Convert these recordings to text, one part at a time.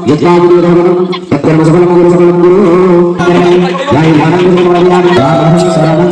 यत्वामुदीरवनं तत्कर्म सकलं गुरु याय ध्यानं गुरुमर्यादाहं शरणं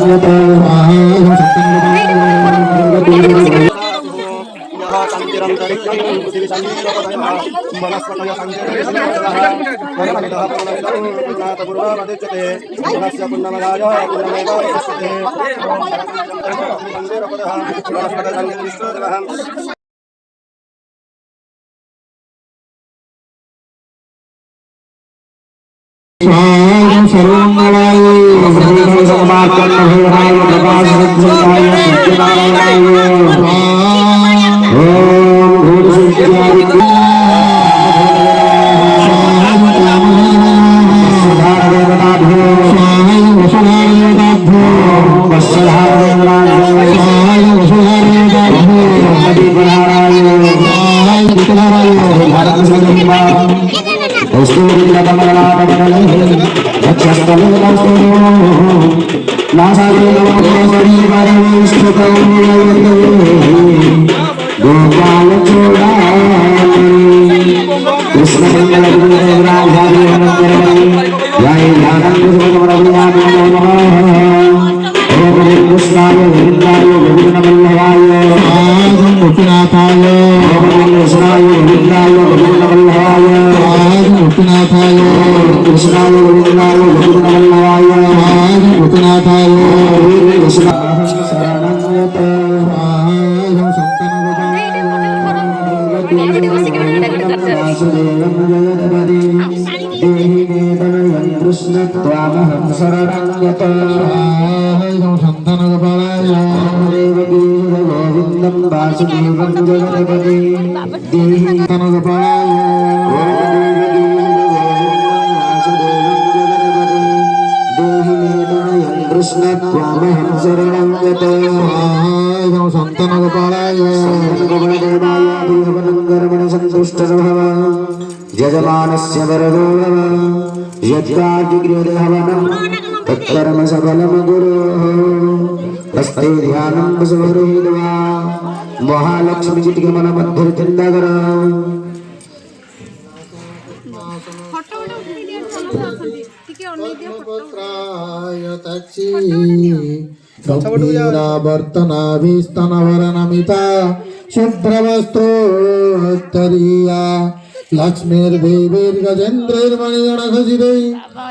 यजमानस्य वरदो भव यद्वादिगृहवनं तत्कर्म सकलं गुरुः हस्ते ध्यानं वसुहृद्वा महालक्ष्मी जी के मन मध्य चिंता करो वर्तनाभिस्तनवरनमिता शुभ्रवस्त्रोत्तरीया लक्ष्मीर्देवीर्गजेन्द्रैर्मणिगणखचितै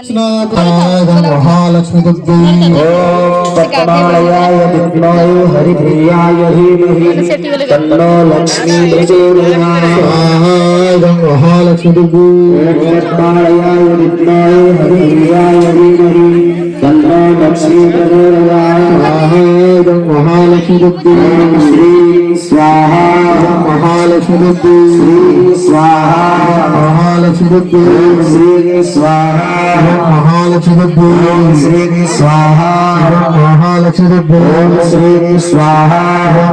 स्नाताय महालक्ष्मी दुग्धे ओम पद्मालयाय विद्महे हरिप्रियाय धीमहि तन्नो लक्ष्मी प्रचोदयात् महालक्ष्मी दुग्धे ओम पद्मालयाय विद्महे हरिप्रियाय धीमहि तन्नो लक्ष्मी प्रचोदयात् महालक्ष्मी दुग्धे श्री स्वाहा महालक्ष्मी दुग्धे श्री स्वाहा महालक्ष्मी दुग्धे श्री स्वाहा महालक्ष्मी दुग्धे श्री स्वाहा महालक्ष्मी दुग्धे श्री स्वाहा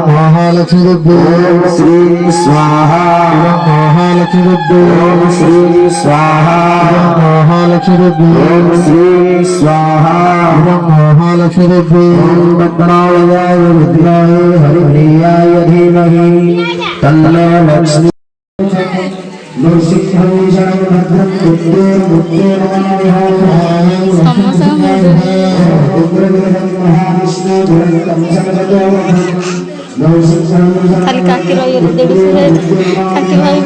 महालक्ष्मी दुग्धे श्री स्वाहा महालक्ष्मी दुग्धे श्री स्वाहा महालक्ष्मी दुग्धे श्री स्वाहा महालक्ष्मी दुग्धे पद्मालयाय विद्महे हरिप्रियाय धीमहि तन्नो लक्ष्मी नृसिंहं शरणभद्रं उग्रवीरं महाविष्णुं खाली काकी रही देवी काकी भाई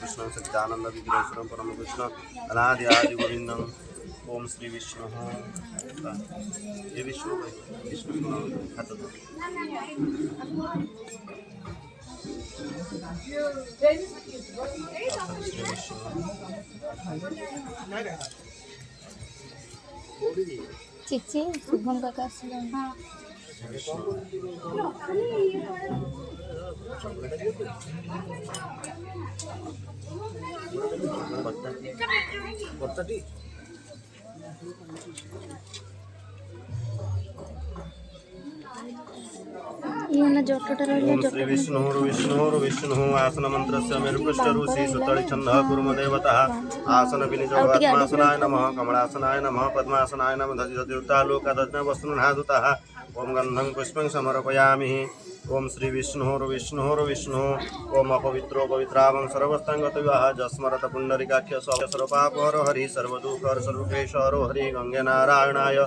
कृष्ण सच्चानंद विग्रह परम कृष्ण अनादि आदि गोविंदम ओम श्री विष्णु ये विष्णु विष्णु हाथ दो श्री विष्णु चिची शुभम काका ओम श्री विष्णु विष्णु आसन मंत्र से मेरुपृष्ठ ऋषि सुतली छंद कुर्म देवता आसन विनिजोगात्मासनाय नमः कमलासनाय नमः पद्मासनाय नमः धजिता लोकादज्ञ वस्तुनाधुतः ओम गंधं पुष्पं समर्पयामि ओम श्री विष्णु ओम अपवित्रो पवित्रावं सर्वस्थांगतविवाह जस्मरत पुंडरीकाख्य सर्वपापहर हरि सर्वदुःखहर सर्वक्लेशहरो हरि गंगे नारायणाय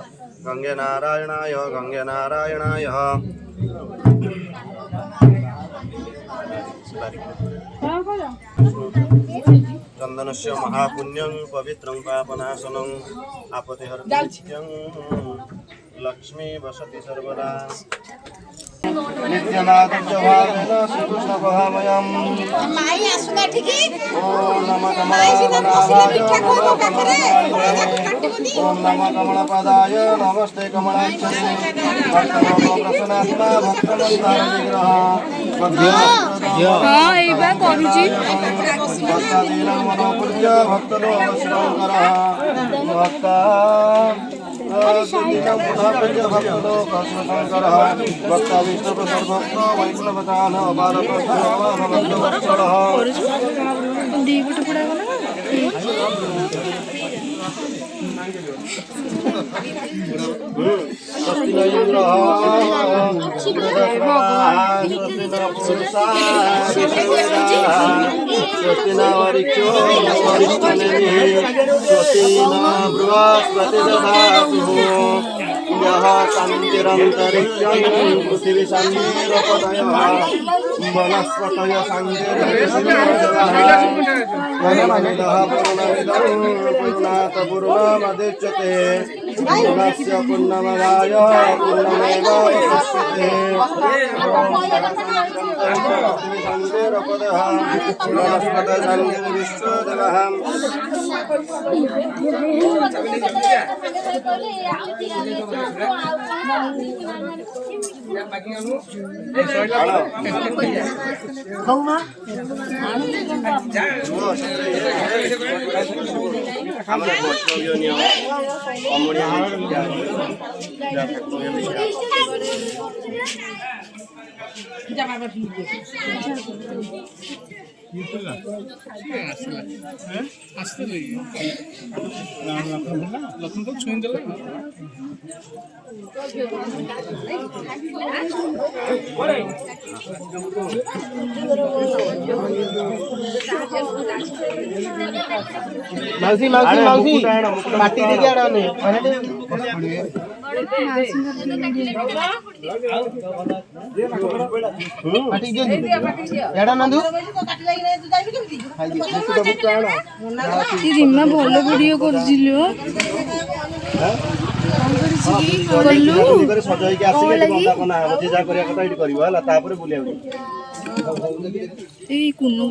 गंगे नारायणाय गंगे नारायणाय चंदनस्य महापुण्यं पवित्रं पापनाशनं आपतिहर्तृत्यं लक्ष्मी वसति सर्वदा नित्यनादजवादेन श्रीकृष्णपहामयम् ओम नमः कमलाय ओम नमः कमलपदाय नमस्ते कमलाक्षसे भक्तलोकप्रसन्नात्मा भक्तमन्दारविग्रह भक्तादीनं मनोपूज्य भक्तलोकशिरोकरः भक्ता भक्ता विष्णु भक्त वैष्णवदान शांतिरंतरिक्षं पृथिवी शांतिरपदयः वनस्पतय पूर्णमदुच्यते पूर्णस्य पूर्णमदाय पूर्णमेवावशिष्यते शांतिरपदयः वनस्पतय शांतिर्विश्वदेवः माउसी माउसी माउसी पाटी देके आड़ाने पाटी दे एडा नंदू रिमा भल वीडियो करजिलो सजाई आसिक कुनु